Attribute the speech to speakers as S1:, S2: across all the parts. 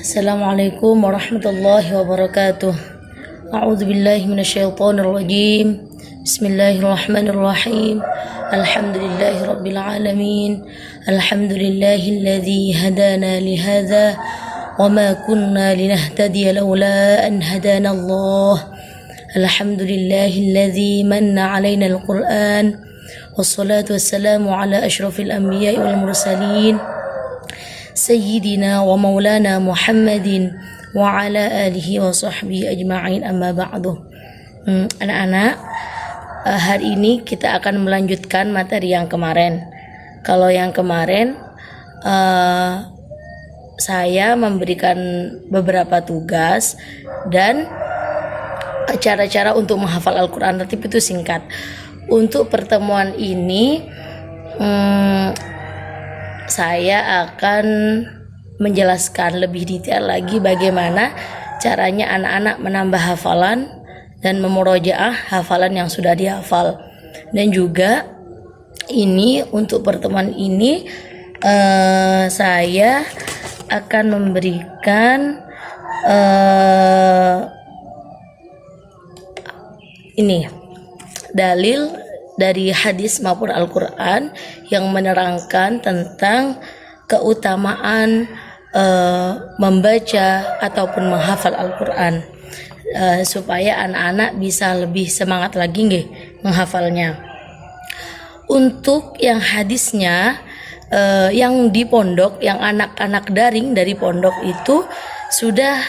S1: Assalamualaikum warahmatullahi wabarakatuh. A'udzu billahi minasyaitonir rajim. Bismillahirrahmanirrahim. Alhamdulillahirabbil alamin. Alhamdulillahilladzi hadana li hadza wama kunna linahtadiya laula an hadana Allah. Alhamdulillahilladzi manna 'alaina al-Qur'an. Wassalatu wassalamu ala asyrafil anbiya'i wal mursalin. Sayyidina wa maulana Muhammadin wa ala alihi wa sahbihi ajma'in, amma ba'du. Anak-anak, hari ini kita akan melanjutkan materi yang kemarin. Kalau yang kemarin saya memberikan beberapa tugas dan cara-cara untuk menghafal Al-Quran, tapi itu singkat. Untuk pertemuan ini saya akan menjelaskan lebih detail lagi bagaimana caranya anak-anak menambah hafalan dan memurojaah hafalan yang sudah dihafal. Dan juga ini untuk pertemuan ini saya akan memberikan ini dalil dari hadis maupun Al-Quran yang menerangkan tentang keutamaan membaca ataupun menghafal Al-Quran, supaya anak-anak bisa lebih semangat lagi menghafalnya. Untuk yang hadisnya yang di pondok, yang anak-anak daring dari pondok itu sudah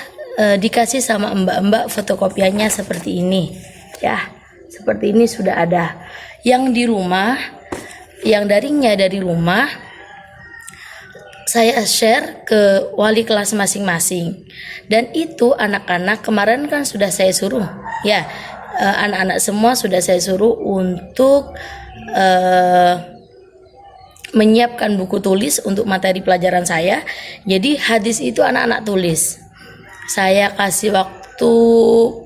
S1: dikasih sama mbak-mbak fotokopiannya seperti ini ya, seperti ini sudah ada. Yang di rumah, yang daringnya dari rumah, saya share ke wali kelas masing-masing. Dan itu anak-anak kemarin kan sudah saya suruh ya, anak-anak semua sudah saya suruh untuk menyiapkan buku tulis untuk materi pelajaran saya. Jadi hadis itu anak-anak tulis. Saya kasih waktu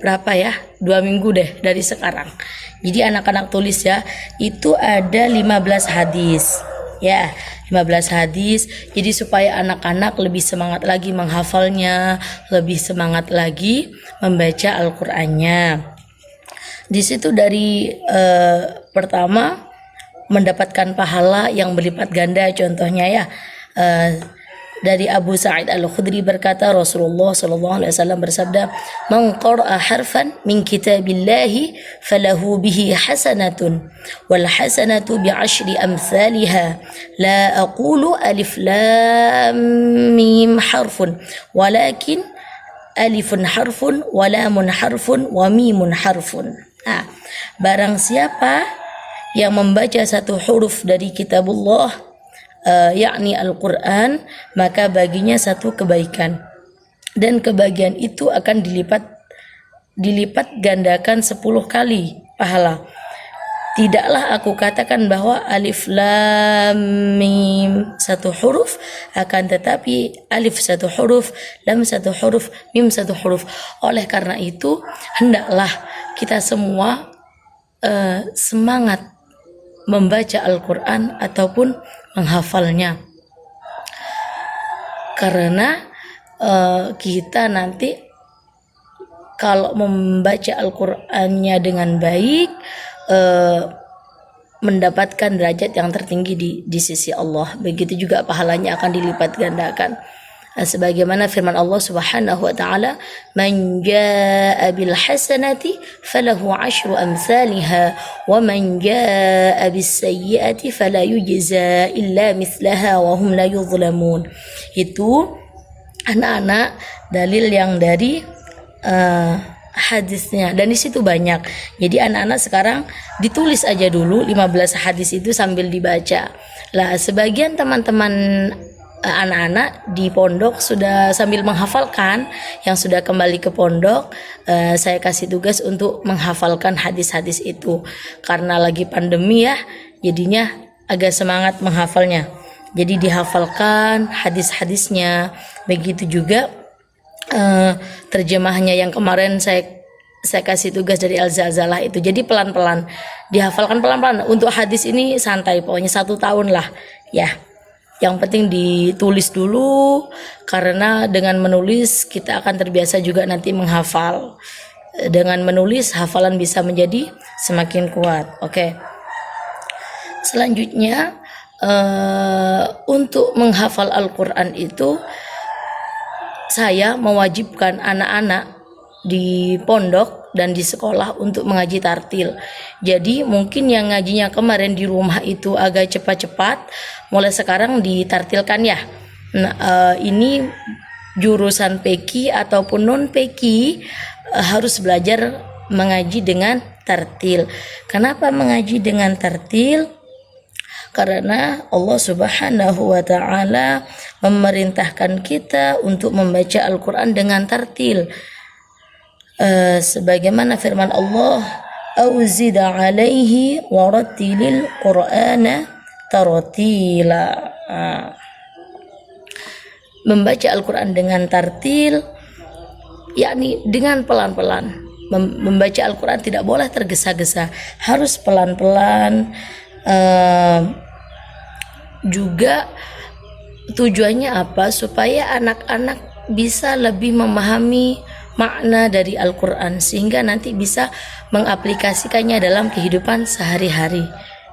S1: berapa ya, 2 minggu deh dari sekarang. Jadi anak-anak tulis ya, itu ada 15 hadis ya, 15 hadis. Jadi supaya anak-anak lebih semangat lagi menghafalnya, lebih semangat lagi membaca Al-Qur'annya. Di situ dari pertama mendapatkan pahala yang berlipat ganda, contohnya ya, dari Abu Sa'id Al-Khudri berkata, Rasulullah SAW bersabda, "Man qara'a harfan min kitabillahi falahu bihi hasanatun wal hasanatu bi'ashri amsalha la aqulu alif lam mim harfun walakin alifun harfun wa lamun harfun wa mimun harfun." Barang siapa yang membaca satu huruf dari kitabullah, yakni Al-Quran, maka baginya satu kebaikan, dan kebahagiaan itu akan dilipat gandakan 10 kali pahala. Tidaklah aku katakan bahwa alif lam mim satu huruf, akan tetapi alif satu huruf, lam satu huruf, mim satu huruf. Oleh karena itu hendaklah kita semua semangat membaca Al-Quran ataupun menghafalnya, karena kita nanti kalau membaca Al-Qur'annya dengan baik mendapatkan derajat yang tertinggi di sisi Allah. Begitu juga pahalanya akan dilipat gandakan. Sebagaimana firman Allah Subhanahu wa taala, "Man jaa'a bil hasanati falahu 'asyru amsalha wa man jaa'a bis sayyi'ati fala yujza illa mithlaha wa hum la yuzlamun." Itu anak-anak dalil yang dari hadisnya, dan di situ banyak. Jadi anak-anak sekarang ditulis aja dulu 15 hadis itu sambil dibaca. Lah sebagian teman-teman anak-anak di pondok sudah sambil menghafalkan, yang sudah kembali ke pondok saya kasih tugas untuk menghafalkan hadis-hadis itu, karena lagi pandemi ya, jadinya agak semangat menghafalnya. Jadi dihafalkan hadis-hadisnya. Begitu juga terjemahnya yang kemarin saya kasih tugas dari Al-Zazalah itu. Jadi pelan-pelan dihafalkan, pelan-pelan. Untuk hadis ini santai, pokoknya 1 tahun lah ya. Yang penting ditulis dulu, karena dengan menulis kita akan terbiasa juga nanti menghafal. Dengan menulis hafalan bisa menjadi semakin kuat. Oke. Selanjutnya untuk menghafal Al-Quran itu saya mewajibkan anak-anak di pondok dan di sekolah untuk mengaji tartil. Jadi mungkin yang ngajinya kemarin di rumah itu agak cepat-cepat, mulai sekarang ditartilkan ya. Nah, ini jurusan PK ataupun non PK harus belajar mengaji dengan tartil. Kenapa mengaji dengan tartil? Karena Allah Subhanahu wa taala memerintahkan kita untuk membaca Al-Qur'an dengan tartil. Sebagaimana firman Allah, "Auzid 'alaihi warattilil Qur'ana tartila." Membaca Al-Qur'an dengan tartil, yakni dengan pelan-pelan. Membaca Al-Qur'an tidak boleh tergesa-gesa, harus pelan-pelan. Juga tujuannya apa? Supaya anak-anak bisa lebih memahami makna dari Al-Quran, sehingga nanti bisa mengaplikasikannya dalam kehidupan sehari-hari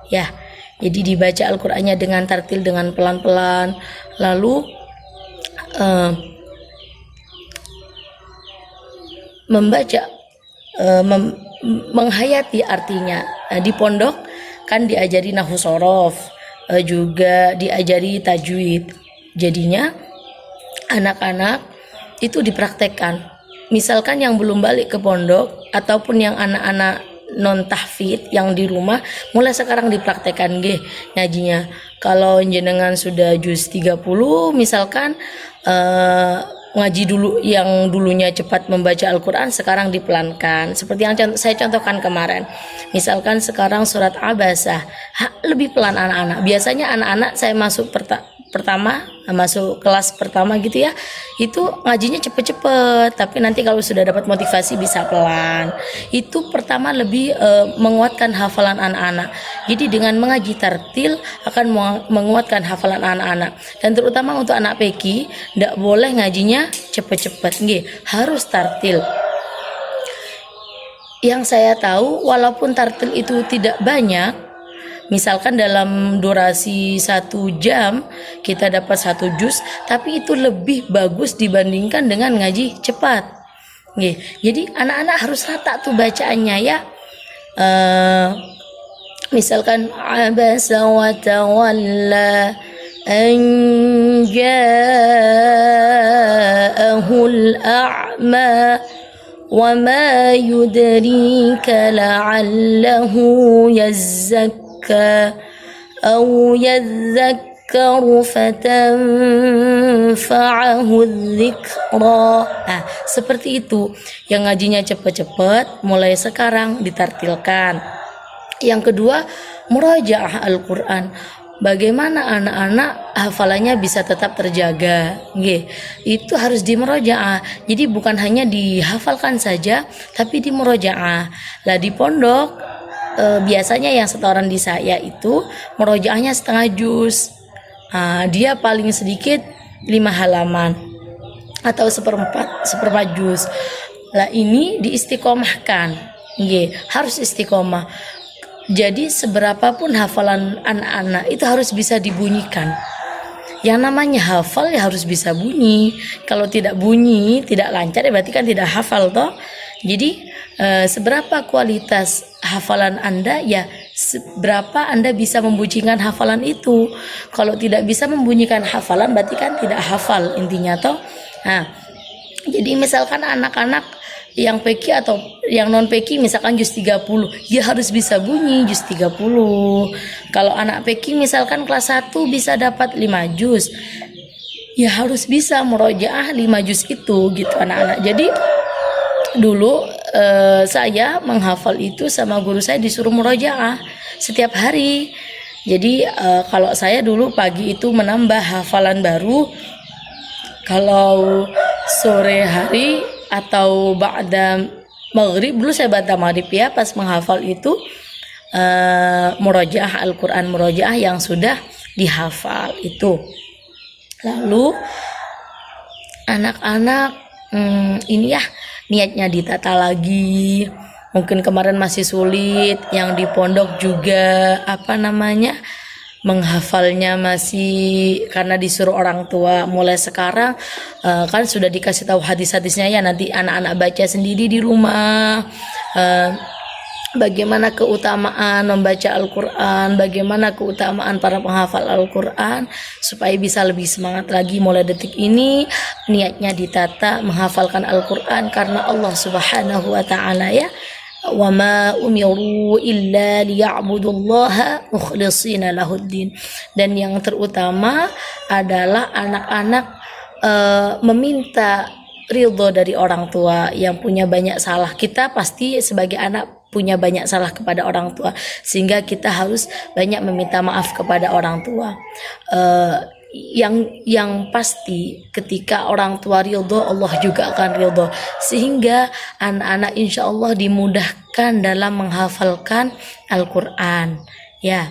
S1: ya. Jadi dibaca Al-Qurannya dengan tartil, dengan pelan-pelan, lalu membaca, menghayati artinya. Di pondok kan diajari nahwu shorof, juga diajari tajwid. Jadinya anak-anak itu dipraktekkan. Misalkan yang belum balik ke pondok ataupun yang anak-anak non tahfidz yang di rumah, mulai sekarang dipraktekkan ngajinya. Kalau jenengan sudah juz 30 misalkan, ngaji dulu yang dulunya cepat membaca Al-Quran, sekarang dipelankan. Seperti yang saya contohkan kemarin. Misalkan sekarang surat Abasah, lebih pelan anak-anak. Biasanya anak-anak saya masuk masuk kelas pertama gitu ya, itu ngajinya cepet-cepet. Tapi nanti kalau sudah dapat motivasi bisa pelan. Itu pertama lebih menguatkan hafalan anak-anak. Jadi dengan mengaji tartil akan menguatkan hafalan anak-anak. Dan terutama untuk anak PK, tidak boleh ngajinya cepet-cepet, harus tartil. Yang saya tahu, walaupun tartil itu tidak banyak, misalkan dalam durasi 1 jam kita dapat 1 juz, tapi itu lebih bagus dibandingkan dengan ngaji cepat. Jadi anak-anak harus rata tuh bacaannya ya. Misalkan abasa wa tawalla an ja'ahul a'ma wa ma yudrika la'allahu yazzakka aw yadhakkaru fatanfa'ahu dzikra. Seperti itu. Yang ngajinya cepat-cepat mulai sekarang ditartilkan. Yang kedua, murajaah Al-Qur'an. Bagaimana anak-anak hafalannya bisa tetap terjaga? Itu harus dimurajaah. Jadi bukan hanya dihafalkan saja, tapi dimurajaah. Lah di pondok biasanya yang setoran di saya itu murojaahnya setengah juz. Dia paling sedikit 5 halaman atau seperempat juz. Lah ini diistiqomahkan. Harus istiqomah. Jadi seberapapun hafalan anak-anak itu harus bisa dibunyikan. Yang namanya hafal ya harus bisa bunyi. Kalau tidak bunyi, tidak lancar ya berarti kan tidak hafal toh. Jadi seberapa kualitas hafalan Anda, ya seberapa Anda bisa membunyikan hafalan itu. Kalau tidak bisa membunyikan hafalan berarti kan tidak hafal intinya toh. Jadi misalkan anak-anak yang PK atau yang non PK misalkan juz 30, ya harus bisa bunyi juz 30. Kalau anak PK misalkan kelas 1 bisa dapat 5 juz, ya harus bisa murojaah 5 juz itu gitu anak-anak. Jadi dulu saya menghafal itu sama guru saya disuruh murojaah setiap hari. Jadi kalau saya dulu pagi itu menambah hafalan baru, kalau sore hari atau ba'da maghrib, dulu saya ba'da maghrib ya, pas menghafal itu murojaah Al-Quran, murojaah yang sudah dihafal itu. Lalu anak-anak ini ya niatnya ditata lagi. Mungkin kemarin masih sulit, yang di pondok juga menghafalnya masih karena disuruh orang tua. Mulai sekarang kan sudah dikasih tahu hadis-hadisnya ya, nanti anak-anak baca sendiri di rumah. Bagaimana keutamaan membaca Al-Quran, bagaimana keutamaan para penghafal Al-Quran, supaya bisa lebih semangat lagi. Mulai detik ini niatnya ditata menghafalkan Al-Quran karena Allah Subhanahu wa Ta'ala ya. Wa ma umiru illa liya'budullaha mukhlishina lahuddin. Dan yang terutama adalah anak-anak meminta ridho dari orang tua yang punya banyak salah. Kita pasti sebagai anak punya banyak salah kepada orang tua, sehingga kita harus banyak meminta maaf kepada orang tua. Yang pasti ketika orang tua ridho, Allah juga akan ridho, sehingga anak-anak insya Allah dimudahkan dalam menghafalkan Al-Quran ya.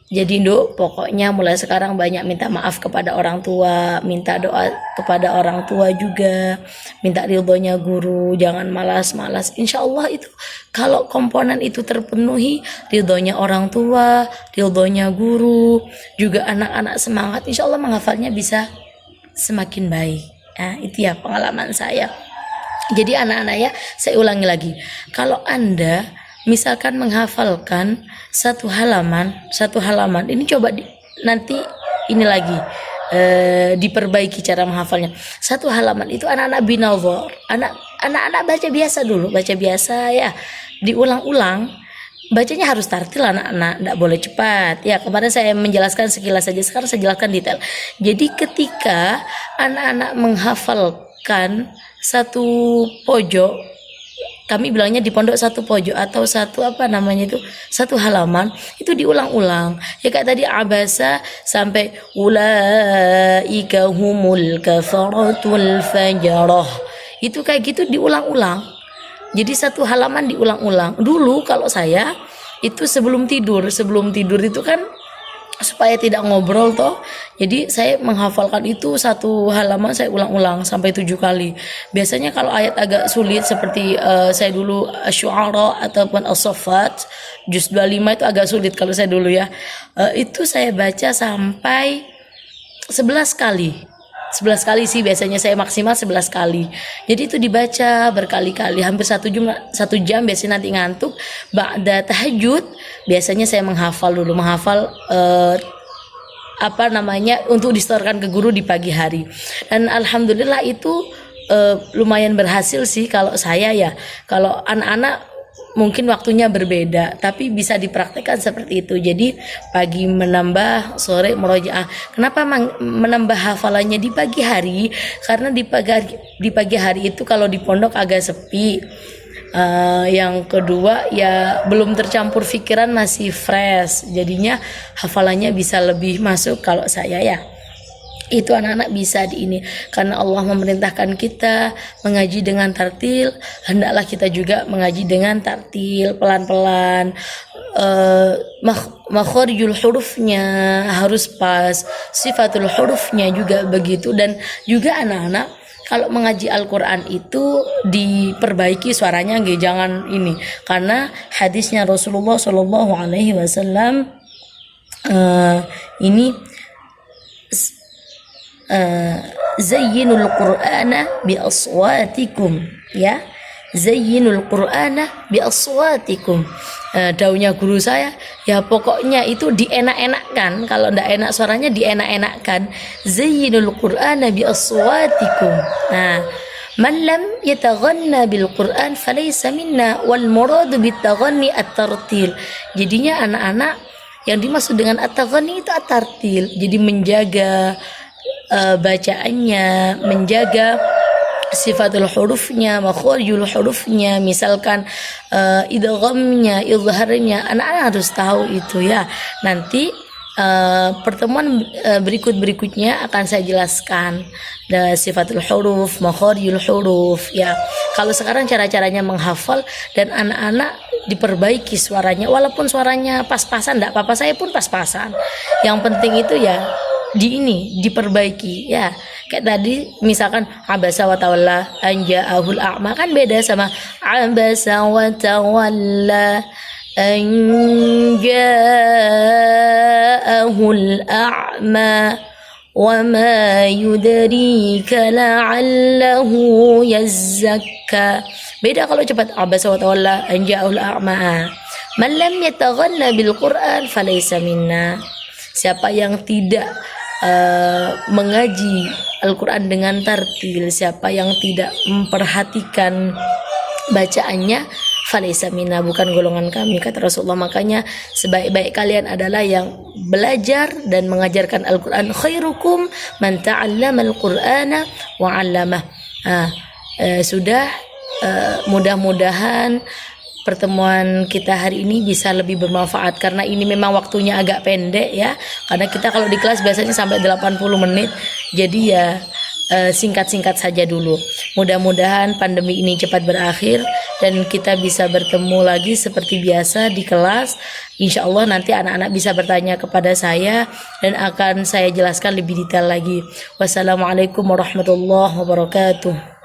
S1: Jadi pokoknya mulai sekarang banyak minta maaf kepada orang tua, minta doa kepada orang tua juga, minta ridhonya guru, jangan malas-malas. Insya Allah itu kalau komponen itu terpenuhi, ridhonya orang tua, ridhonya guru, juga anak-anak semangat, insya Allah menghafalnya bisa semakin baik. Nah, itu ya pengalaman saya. Jadi anak-anak ya, saya ulangi lagi, kalau Anda misalkan menghafalkan satu halaman, ini coba nanti ini lagi diperbaiki cara menghafalnya. Satu halaman itu anak-anak binawar, anak-anak baca biasa dulu, baca biasa ya, diulang-ulang. Bacanya harus tartil anak-anak, tidak boleh cepat ya. Kemarin saya menjelaskan sekilas saja, sekarang saya jelaskan detail. Jadi ketika anak-anak menghafalkan satu pojok, kami bilangnya di pondok satu pojok atau satu satu halaman, itu diulang-ulang ya, kayak tadi abasa sampai ulaika humul kafaratul fajarah, itu kayak gitu diulang-ulang. Jadi satu halaman diulang-ulang. Dulu kalau saya itu sebelum tidur itu kan supaya tidak ngobrol toh, jadi saya menghafalkan itu satu halaman saya ulang-ulang sampai 7 kali. Biasanya kalau ayat agak sulit seperti saya dulu Asy-Syu'ara ataupun As-Saffat juz 25 itu agak sulit kalau saya dulu ya, itu saya baca sampai 11 kali. 11 kali sih biasanya, saya maksimal 11 kali. Jadi itu dibaca berkali-kali, hampir 1 jam biasanya. Nanti ngantuk ba'da tahajud biasanya saya menghafal untuk disetorkan ke guru di pagi hari. Dan alhamdulillah itu lumayan berhasil sih kalau saya ya. Kalau anak-anak mungkin waktunya berbeda, tapi bisa dipraktekkan seperti itu. Jadi pagi menambah, sore murojaah. Kenapa menambah hafalannya di pagi hari? Karena di pagi hari itu kalau di pondok agak sepi. Yang kedua ya belum tercampur pikiran, masih fresh. Jadinya hafalannya bisa lebih masuk kalau saya ya. Itu anak-anak bisa di ini, karena Allah memerintahkan kita mengaji dengan tartil, hendaklah kita juga mengaji dengan tartil, pelan-pelan. Makharijul hurufnya harus pas, sifatul hurufnya juga begitu. Dan juga anak-anak kalau mengaji Al-Quran itu diperbaiki suaranya, jangan ini, karena hadisnya Rasulullah SAW ini zayyinul qur'ana bi aswatikum ya, zayyinul qur'ana bi aswatikum. Daunnya guru saya ya, pokoknya itu dienak-enakkan, kalau ndak enak suaranya dienak-enakkan. Zayyinul qur'ana bi aswatikum. Nah, man lam yataghanna bil qur'an falaysa minna, wal muradu bit taghanni at-tartil. Jadinya anak-anak yang dimaksud dengan at-taghanni itu at-tartil, jadi menjaga bacaannya, menjaga sifatul hurufnya, makharijul hurufnya, misalkan idghamnya, izharnya, anak-anak harus tahu itu ya. Nanti pertemuan berikutnya akan saya jelaskan sifatul huruf, makharijul huruf ya. Kalau sekarang cara-caranya menghafal, dan anak-anak diperbaiki suaranya, walaupun suaranya pas-pasan enggak apa-apa, saya pun pas-pasan. Yang penting itu ya diperbaiki ya. Kayak tadi misalkan abasa wa tawalla an ja'ahul a'ma, kan beda sama abasa wa tawalla an ja'ahul a'ma wa ma yudrika la'allahu yazzakka. Beda kalau cepat abasa wa tawalla an ja'ahul a'ma. Man lam yataghanna bil Qur'an falaysa minna. Siapa yang tidak mengaji Al-Quran dengan tartil, siapa yang tidak memperhatikan bacaannya, falaysa minna, bukan golongan kami, kata Rasulullah. Makanya sebaik-baik kalian adalah yang belajar dan mengajarkan Al-Quran. Khairukum man ta'allama al-Qur'ana wa 'allamah. Mudah-mudahan pertemuan kita hari ini bisa lebih bermanfaat, karena ini memang waktunya agak pendek ya, karena kita kalau di kelas biasanya sampai 80 menit, jadi ya singkat-singkat saja dulu. Mudah-mudahan pandemi ini cepat berakhir dan kita bisa bertemu lagi seperti biasa di kelas. Insya Allah nanti anak-anak bisa bertanya kepada saya dan akan saya jelaskan lebih detail lagi. Wassalamualaikum warahmatullahi wabarakatuh.